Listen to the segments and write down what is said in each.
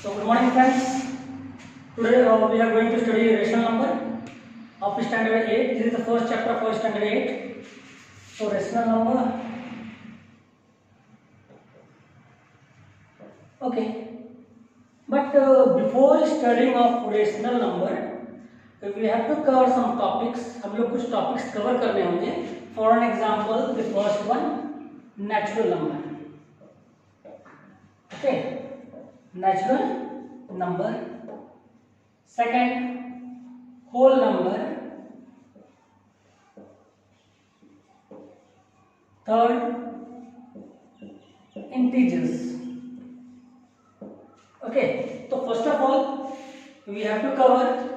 So good morning friends. Today we are going to study rational number of standard 8. This is the first chapter for standard 8. So rational number. Okay. But before studying of rational number, we have to cover some topics. हम लोग कुछ topics cover करने होंगे. For an example, the first one, natural number. Okay. Natural number. Second, whole number. Third, integers. Okay, so first of all we have to cover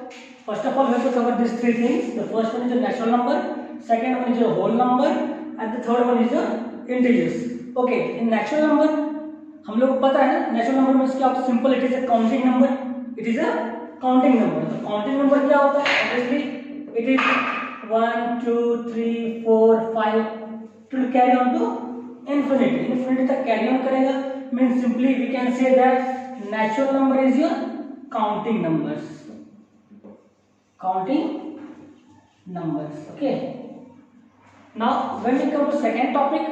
these three things. The first one is the natural number, second one is your whole number, and the third one is your integers. Okay, in natural number हम लोग को पता है ना, natural number means क्या होता है? Simple, it is a counting number. It is a counting number. तो काउंटिंग नंबर क्या होता है? Obviously it is 1 2 3 4 5 to carry on to infinity. Infinity तक कैरी ऑन करेगा. Means simply we can say that natural number is your counting numbers. Counting numbers. Okay, now when we come to second topic,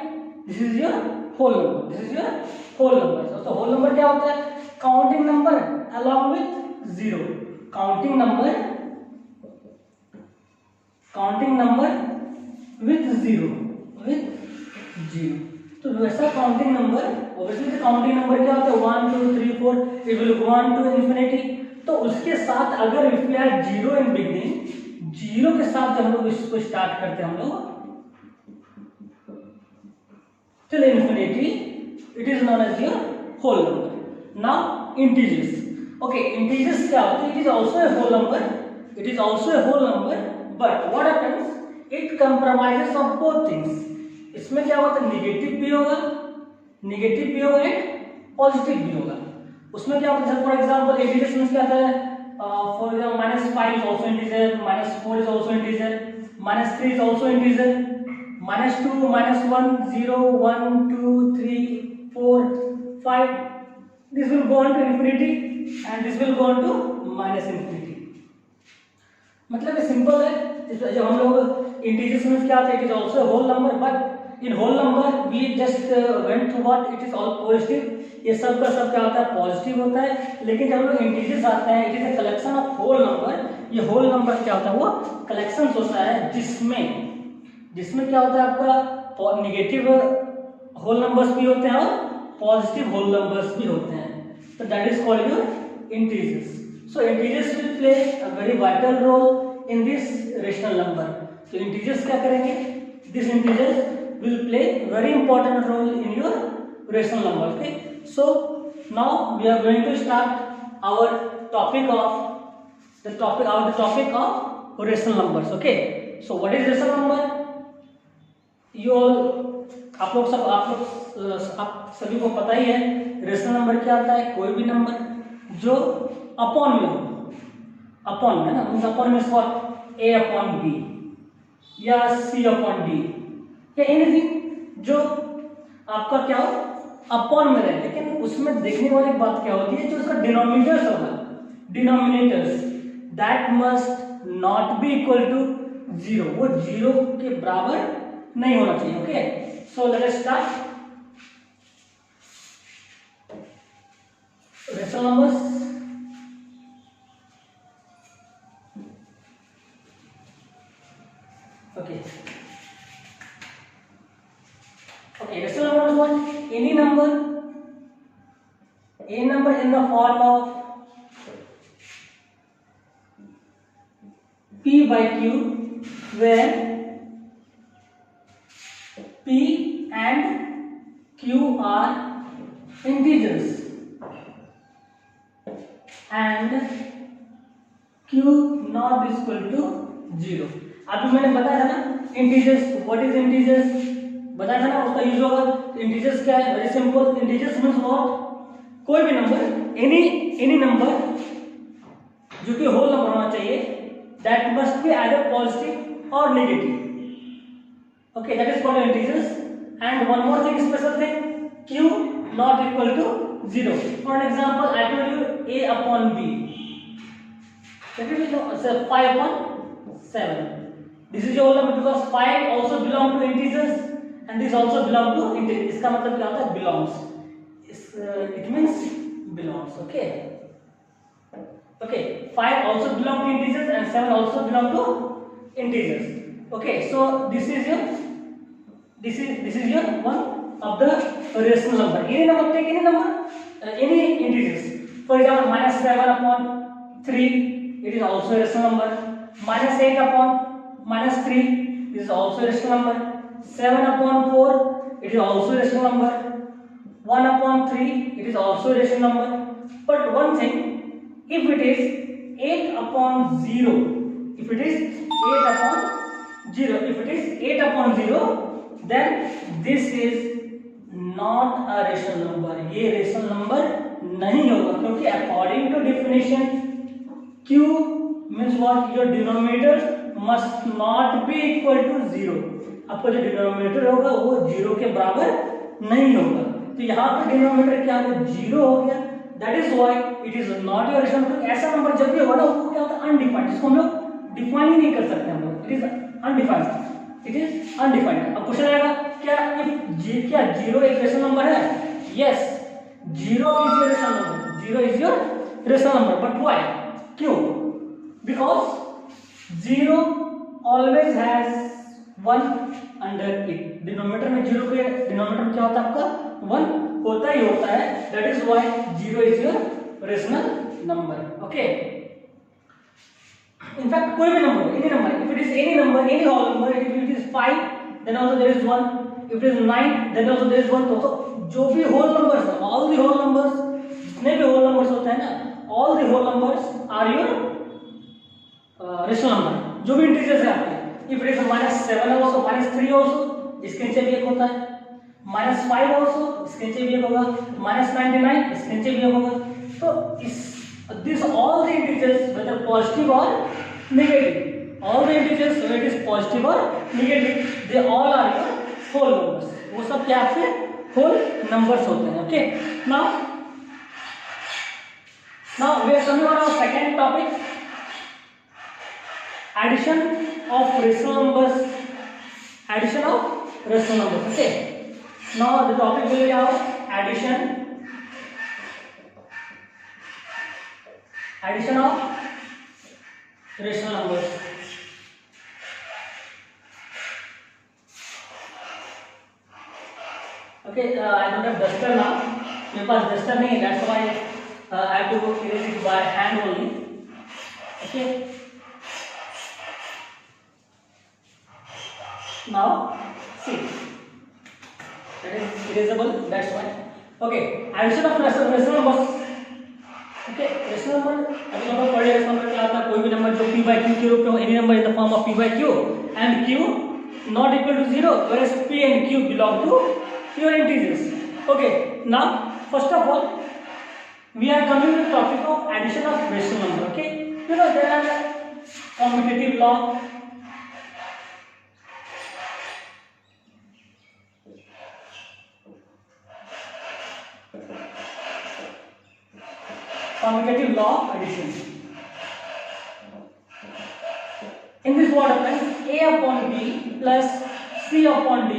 this is your whole number. This is your whole number. So whole number क्या होता है? Counting number along with zero. Counting number with zero. तो वैसा counting number, obviously counting number क्या होता है? 1 2 3 4. It will go on to infinity. तो उसके साथ अगर if we are zero in beginning, zero के साथ जब हम लोग इसको स्टार्ट करते हैं हम लोग till infinity, it is known as your whole number. Now integers. Okay, integers क्या होता है? It is also a whole number. But what happens? It comprises of both things. इसमें क्या होता है? नेगेटिव भी होगा एंड पॉजिटिव भी होगा. उसमें क्या होता है? फॉर एग्जांपल इंटीजर्स में क्या आता है? For example -5 is also integer, -4 is also integer, -3 is also integer, -2, -1, 0, 1, 2, 3, 4, 5. This will go on to infinity and this will go on to minus infinity. मतलब ये सिंपल है. जब हम लोग इंटीजर्स में क्या आता है? It is also whole number, but in whole number we just went through what it is all positive. ये सब का सब क्या होता है? पॉजिटिव होता है. लेकिन जब हम लोग इंटीजर्स आते हैं, it is a collection of whole number. ये होल नंबर क्या होता है? वो कलेक्शन होता है जिसमें क्या होता है? आपका नेगेटिव होल नंबर्स भी होते हैं और पॉजिटिव होल नंबर्स भी होते हैं. तो that is called your integers. So integers will play a very vital role in this rational number. तो इंटीजर्स क्या करेंगे? This integers will play very important role in your rational number. Okay, so now we are going to start our topic of rational numbers. Okay, so what is rational number? आप सभी को पता ही है rational number क्या आता है? कोई भी नंबर जो अपॉन में हो, अपॉन में ना, अपॉन में ए अपॉन बी या सी अपॉन डी या एनीथिंग जो आपका क्या हो? अपॉन में रहे. लेकिन उसमें देखने वाली बात क्या होती है? जो उसका डिनोमिनेटर्स होगा, denominators that must not be equal to zero. वो जीरो के बराबर नहीं होना चाहिए. Okay, so let us start rational numbers. Okay, rational number is what? Any number in the form of p by q where p and q are integers and q not is equal to 0. अभी मैंने बताया था ना integers. What is integers? बताया था ना, उसका use होगा. इंटीजर्स क्या है? Very simple. Integers means what? कोई भी नंबर, एनी नंबर जो कि होल नंबर होना चाहिए, that must be either positive और negative. Okay, that is called integers. And one more thing, special thing, q not equal to 0. For an example, I told you a upon b. So 5 upon 7. This is your whole number because 5 also belong to integers and this also belong to integers. इसका मतलब क्या होता है? Belongs. It means belongs. Okay. Okay. 5 also belong to integers and 7 also belong to integers. Okay. So this is your one of the rational number. Any number, take any number, any integers. For example, -7 upon 3, it is also a rational number. -8 upon -3, this is also a rational number. 7 upon 4, it is also a rational number. 1 upon 3, it is also a rational number. But one thing, if it is 8 upon 0, if it is 8 upon 0, then this is not a rational number. ये rational number नहीं होगा क्योंकि according to definition q means what? Your denominator must not be equal to 0. आपका जो denominator होगा वो 0 के बराबर नहीं होगा. तो यहाँ पे denominator क्या होगा? 0 हो गया. That is why it is not your rational number. ऐसा नंबर जब भी होगा ना वो क्या होता है? Undefined, जिसको हम लोग डिफाइन ही नहीं कर सकते हम लोग. It is undefined. अब क्वेश्चन आएगा क्या 0 एक रेशनल नंबर है? Yes, 0 is your rational number. 0 is your rational number. But why? क्यों? Because 0 always has 1 under it. Denominator में 0 के डिनोमिनेटर क्या होता है आपका? 1 होता ही होता है. That is why 0 is your rational number. Okay. In fact, कोई भी number, any number, if it is any number, any whole number, if it is 5, then also there is 1. If it is 9, then also there is 1. तो जो भी whole numbers है, all the whole numbers, जितने भी whole numbers होते हैं ना, all the whole numbers are your rational number. जो भी integers है आपके, if it is -7 also, -3 also, इसके नीचे भी एक होता है, -5 also, इसके नीचे भी एक होगा, -99, इसके नीचे भी एक होगा. तो this all the integers, whether positive or negative, all the integers whether it is positive or negative, they all are your whole numbers. वो सब क्या आपके whole numbers होते हैं. Okay. Now we are coming on our second topic, addition of rational numbers. Okay. Now the topic will be our addition of rational numbers. Okay, I don't have duster now. मेरे पास duster नहीं है, that's why I have to erase it by hand only. Okay. Now see, that is erasable. That's why. Okay, addition of rational numbers. Okay, rational number अभी हम लोग पढ़े rational number क्या होता है? कोई भी नंबर जो p by q के रूप में हो, any number in the form of p by q and q not equal to 0, whereas p and q belong to pure integers. Okay, now first of all we are coming to the topic of addition of rational number. Okay, you know there are commutative law. Commutative law of addition. In this what happens? A upon b plus c upon d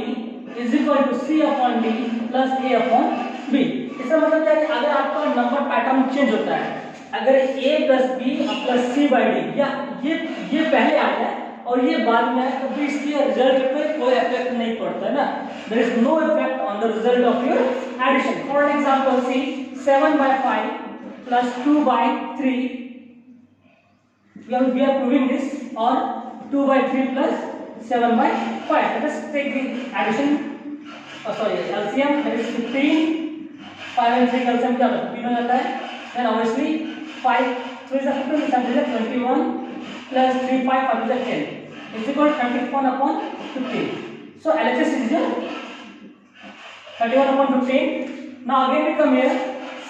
is equal to c upon d plus a upon b. इसका मतलब क्या है? अगर आपका number pattern change होता है, अगर a plus b plus c by d या ये पहले आ गया और ये बाद में आया, तो इसके रिजल्ट पे कोई इफेक्ट नहीं पड़ता है ना. There is no effect on the result of your addition. For example, see 7 by 5 plus 2 by 3. We are proving this, or 2 by 3 plus 7 by 5. Let us take the addition. LCM, that is 15. 5 and 3 LCM क्या होता है? 15 हो जाता है. Then obviously 5 3 is 15, 7 is 21 plus 3 5 is 10. It's equal to 31 upon 15. So LHS is your 31 upon 15. Now again we come here.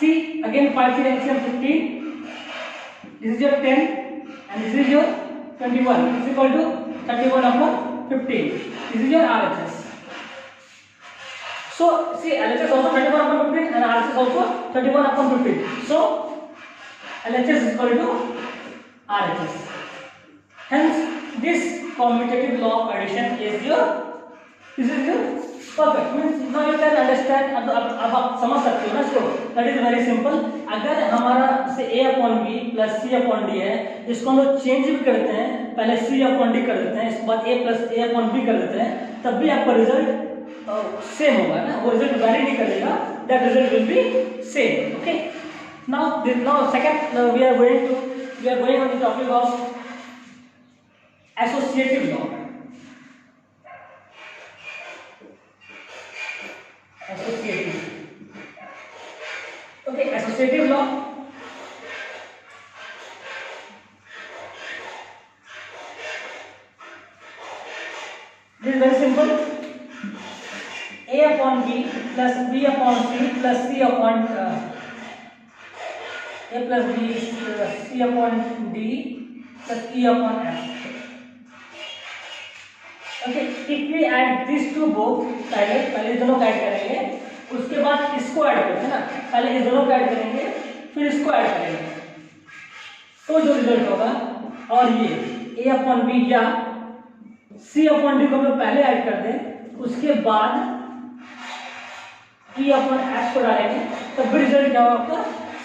See, again 5 3 LCM 15. This is your 10 and this is your 21. It's equal to 31 upon 15. This is your RHS. So see, LHS also 21/15 and RHS also 31/15. So LHS is equal to RHS. Hence this commutative law of addition is your perfect. Means now you can understand. अब आप समझ सकते हो ना इसको. That is very simple. अगर हमारा से A/B plus C/D है, इसको हम लोग चेंज भी करते हैं, पहले C/D कर देते हैं, इसके बाद A plus A/B कर देते हैं, तब भी आपका रिजल्ट सेम होगा ना, वो रिजल्ट वैरी नहीं करेगा. That result will be same. Okay. Now second we are going on the topic of associative law. Associative law. This is very simple. A/B plus B/C plus A plus B C/D plus E/F. Okay, if we add these two both, पहले दोनों add करेंगे, उसके बाद इसको add करते हैं ना, पहले इस दोनों को ऐड करेंगे, फिर इसको ऐड करेंगे, तो जो रिजल्ट होगा, और ये A/B या C/D को हम लोग पहले ऐड कर दें, उसके बाद E/F को डालेंगे, तब भी रिजल्ट क्या होगा आपका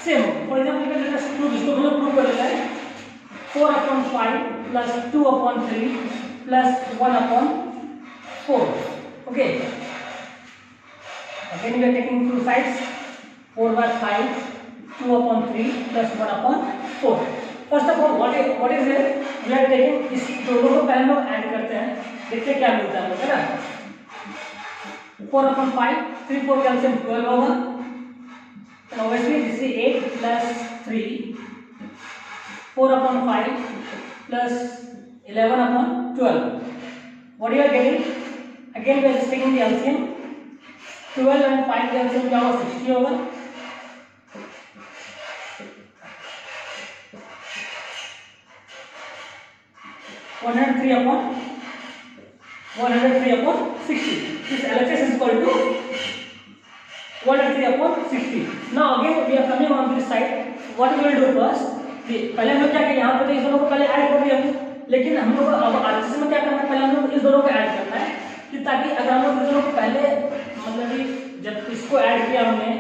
सेम होगा. फॉर एग्जाम्पल इसको हम लोग प्रूव कर लेते हैं. 4/5 plus 2/3 plus 1/4. Okay. Again we are taking two sides. 4/5, 2/3 plus 1/4. First of all, what is it? We are taking इस दोनों को पहले लोग ऐड करते हैं, देखते क्या मिलता है ना. 4/5, 3 4 कैल्शियम 12 होगा. And obviously this is 8 plus 3. 4/5 plus 11/12. What you are getting? Again we are just taking the LCM. 12 and 5 का LCM क्या होगा? 60 होगा. (103/60). This LHS is equal to 103/60. Now again we are coming on this side. What we will do first? पहले हम लोग क्या किया, यहाँ पे तो इस दोनों को पहले ऐड कर दिया, लेकिन हम लोग अब RHS में क्या करना है, पहले हम लोग इस दोनों को ऐड करना है, कि ताकि अगर हम लोग इस दोनों को पहले मतलब कि जब इसको ऐड किया हमने,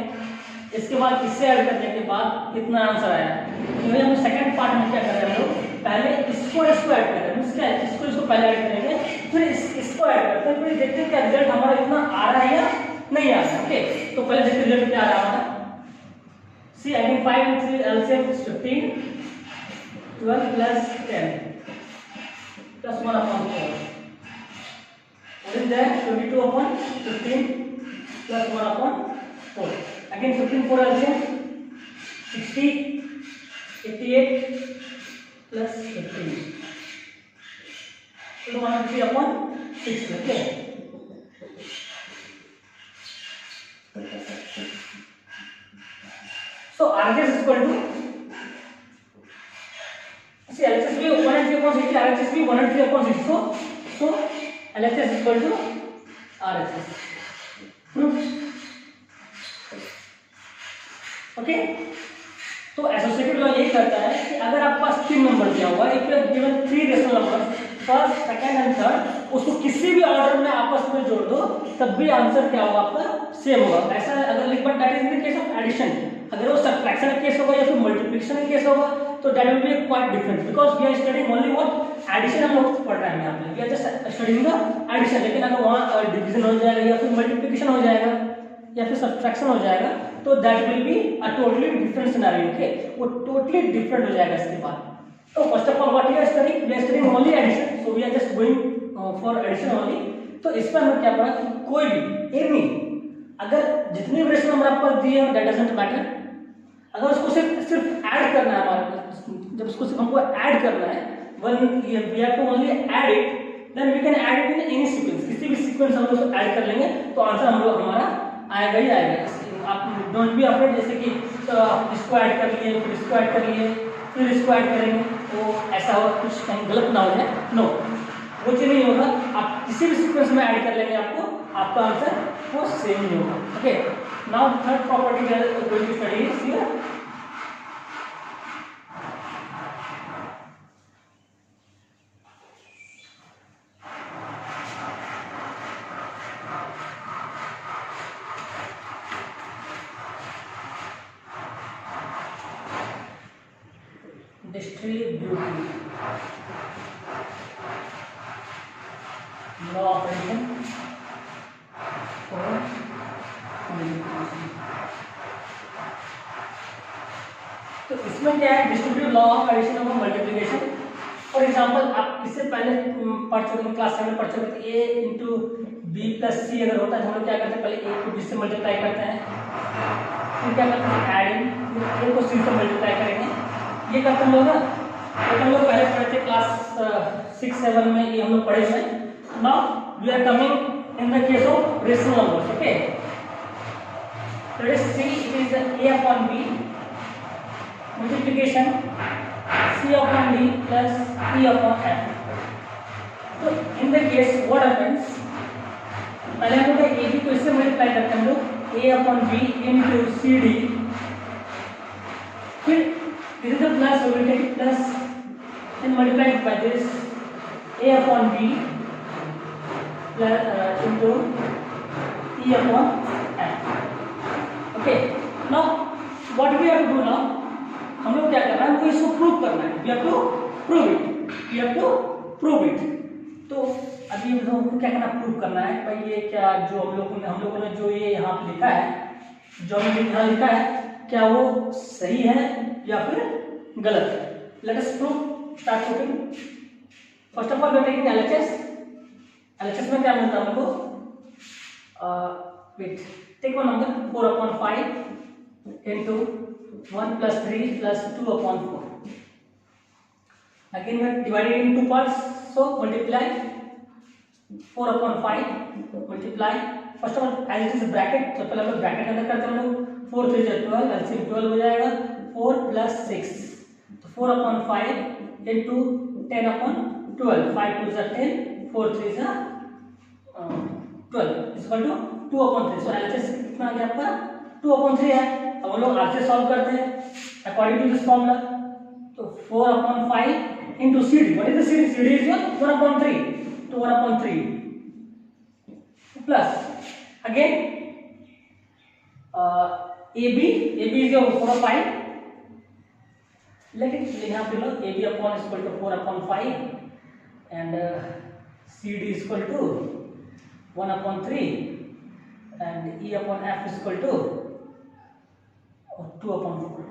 इसके बाद इससे ऐड करने के बाद इतना आंसर आया, तो हम सेकंड पार्ट में क्या कर रहे हैं, हम लोग पहले इसको ऐड कर रहे हैं. मींस क्या है, इसको पहले ऐड करेंगे, फिर इसको ऐड करते हैं, फिर देखते हैं क्या रिजल्ट हमारा इतना आ रहा है या नहीं आ रहा. ओके, तो पहले देखते रिजल्ट क्या आ रहा है हमारा. See, I think 5 and 3 LCM is 15. 12 plus 10 plus 1/4. What is that? 22/15 plus 1/4. Again 15 4 LCM 60. 88 plus 15. So 103/60. Okay. So RHS is equal to, see, LHS भी 103/60, RHS भी 103/60. So LHS is equal to RHS. Okay, तो associative law ये कहता है कि अगर आपके पास 3 number दिया हुआ है, if you are given 3 rational numbers, first second and third, उसको किसी भी ऑर्डर में आपस में जोड़ दो, तब भी आंसर क्या होगा आपका सेम होगा. ऐसा अगर लिख, but that is in the case of addition. अगर वो सब्ट्रैक्शन का केस होगा या फिर मल्टीप्लिकेशन का केस होगा, तो that will be quite different, because we are studying only what addition हम लोग पढ़ रहे हैं यहाँ पे, we are just studying the addition. लेकिन अगर वहाँ डिवीजन हो जाएगा या फिर मल्टीप्लिकेशन हो जाएगा या फिर सब्ट्रैक्शन हो जाएगा, तो that will be a totally different scenario. Okay, वो टोटली डिफरेंट हो जाएगा इसके बाद. तो first of all what we are studying only addition, so we are just going for addition only. तो इसमें हमें क्या पढ़ा कि कोई भी एनी, अगर जितने भी रेशनल नंबर आपको दिए हैं दैट डजंट मैटर, अगर उसको सिर्फ ऐड करना है हमारे, जब उसको सिर्फ हमको ऐड करना है, one we have to only add it, then we can add it in any sequence. किसी भी सीक्वेंस हम उसको ऐड कर लेंगे तो आंसर हम लोग हमारा आएगा ही आएगा. आप डोंट बी अफ्रेड, जैसे कि इसको ऐड कर लिए, फिर इसको ऐड कर लिए, फिर इसको ऐड करेंगे, तो ऐसा हो कुछ कहीं गलत ना हो जाए. नो, वो चीज़ नहीं होगा. आप किसी भी सीक्वेंस में ऐड कर लेंगे, आपको आपका आंसर वो सेम ही होगा। Okay, now third property we are going to study is here distributive law operation for multiplication। तो इसमें क्या है, डिस्ट्रीब्यूटिव लॉ ऑफ एडिशन और मल्टीप्लिकेशन। फॉर एग्जांपल आप इससे पहले पढ़ चुके हैं, क्लास 7 में पढ़ चुके थे, a इंटू बी प्लस सी अगर होता है तो हम लोग क्या करते हैं, पहले a को b से मल्टीप्लाई करते हैं, फिर क्या करते हैं एडिंग, फिर a को c से मल्टीप्लाई करेंगे। ये करते हम लोग ना, तो हम लोग पहले पढ़े थे क्लास 6-7 में, ये हम लोग पढ़े हुए हैं। Now we are coming in the case of rational numbers. Okay, so let us see, it is a upon b multiplication c upon d plus e upon f। तो in the case what happens, पहले हम लोग a b को इससे multiply करते हैं हम लोग a upon b into c d, फिर this is the plus, we will take it plus and multiply it by this a upon b plus into e upon f। Okay, now what we have to do now, हम लोग क्या करना है, हमको इसको prove करना है, we have to prove it, we have to prove it। तो अभी हम लोगों को क्या करना, प्रूव करना है भाई ये क्या जो हम लोगों ने जो ये यहाँ पे लिखा है, जो हमने यहाँ लिखा है, क्या वो सही है या फिर गलत है। Let us prove, start proving. First of all we are taking LHS। LHS में क्या मिलता है हमको, wait, take one number 4/5 into 1 plus 3 plus 2/4। Again we are divided in two parts, so multiply 4/5 multiply, first of all as it is bracket, तो पहले हम लोग bracket अंदर करते हैं, हम लोग 4 3 जा 12, एलसीएम 12 हो जाएगा, 4 plus 6, तो 4/5 into 10/12, 5 2 जा 10, 4 3 जा 12 is equal to 2/3। So LCM कितना आ गया आपका 2/3 है। अब हम लोग आगे सॉल्व करते हैं अकॉर्डिंग टू दिस फॉर्मूला, तो 4/5 into CD, what is the CD? CD is your 1/3, तो 1/3 plus again AB is your 4/5, लेकिन यहाँ पे लो AB upon is equal to 4/5 and CD is equal to 1/3 and E upon F is equal to 2/4।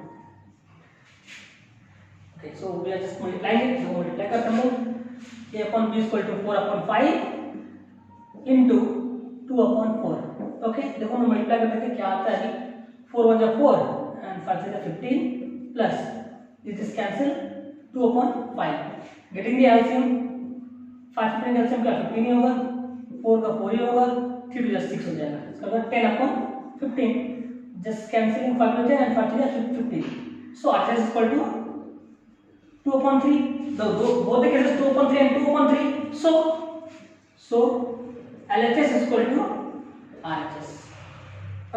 Okay, so we are just multiplying it, so multiply करते हैं A upon B is equal to 4/5 into 2/4। Okay, देखो मैं multiply करते हैं क्या आता है, 4 1 जा 4 and 5 3 जा 15 plus this is cancel 2/5, getting the LCM 5 15 LCM क्या 15 ही होगा, 4 का 4 ही होगा, 3 2 जा 6 हो जाएगा, इसका मतलब 10/15, just cancelling 5 हो जाएगा and 5 3 जा 15, so RHS is equal to 2/3, both the cases 2/3 and 2/3, so LHS is equal to RHS।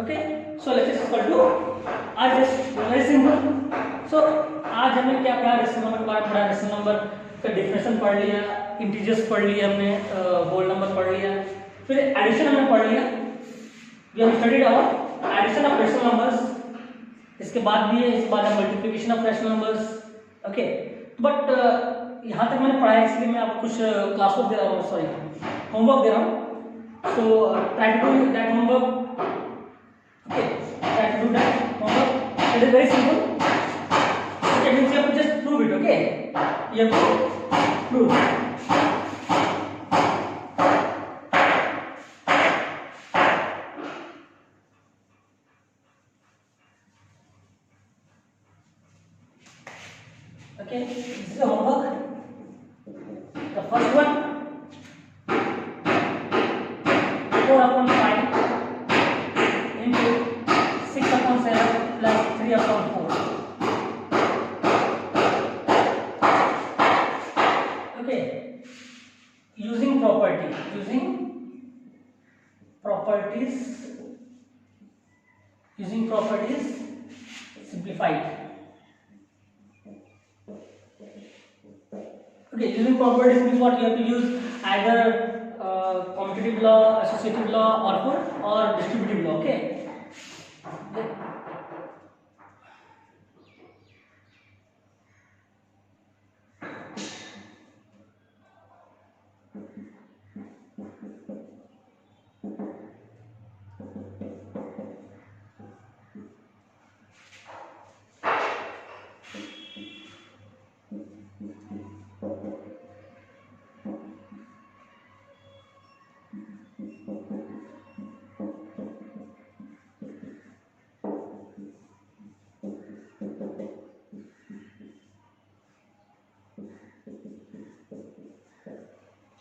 okay, so LHS is equal to RHS, very simple। so आज हमने क्या पढ़ा, रेशनल नंबर के बारे में पढ़ा, रेशनल नंबर का डेफिनेशन पढ़ लिया, इंटीजर्स पढ़ लिया हमने, होल नंबर पढ़ लिया, फिर एडिशन हमने पढ़ लिया, we have studied about addition of rational numbers. इसके बाद भी है, इसके बाद है multiplication of rational numbers. Okay, but यहाँ तक मैंने पढ़ा है, इसलिए मैं आपको कुछ क्लास वर्क दे रहा हूँ, सॉरी होमवर्क दे रहा हूँ, so try to do that homework. Okay, try to do that homework, it is very simple. Okay, means you have to just prove it. Okay, you have to prove. Okay, this is a homework. The first one, 4/5 into 6/7 plus 3/4. Okay, using property properties, using properties simplified. Okay, using properties means what? You have to use either commutative law, associative law, or distributive law. Okay.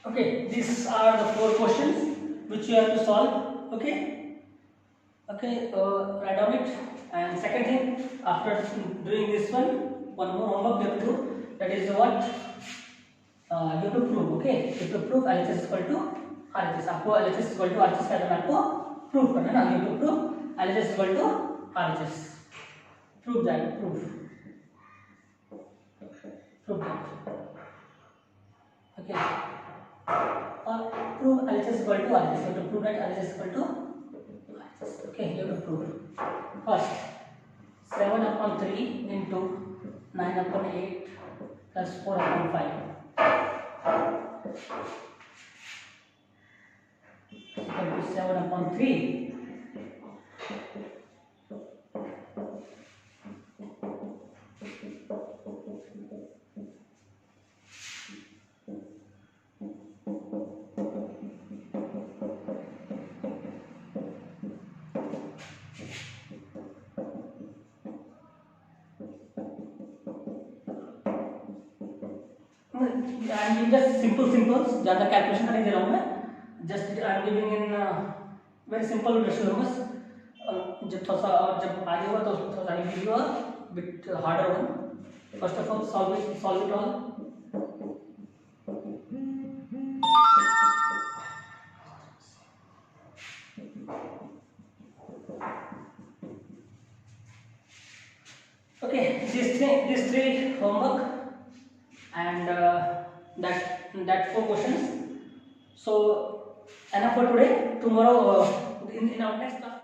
Okay, these are the 4 questions which you have to solve. Okay, write down it. And second thing, after doing this one more homework you have to do. That is what you have to prove. Okay, you have to prove LHS is equal to RHS. आपको LHS is equal to RHS का करना आपको prove करना ना. You have to prove LHS is equal to RHS. Prove that. Prove that. Okay. Or prove LHS is equal to RHS. You have to prove that LHS is equal to RHS. Okay, you have to prove. First, 7/3 into 9/8 plus 4/5 equal to 7/3. I am giving just simples, ज़्यादा calculation नहीं दे रहा हूँ मैं. Just I am giving in very simple rational numbers. जब थोड़ा सा और जब आगे होगा तो थोड़ा सा I will give you a bit harder one. First of all, solve it all. Okay, these three homework and that 4 questions. So enough for today. Tomorrow in our next class.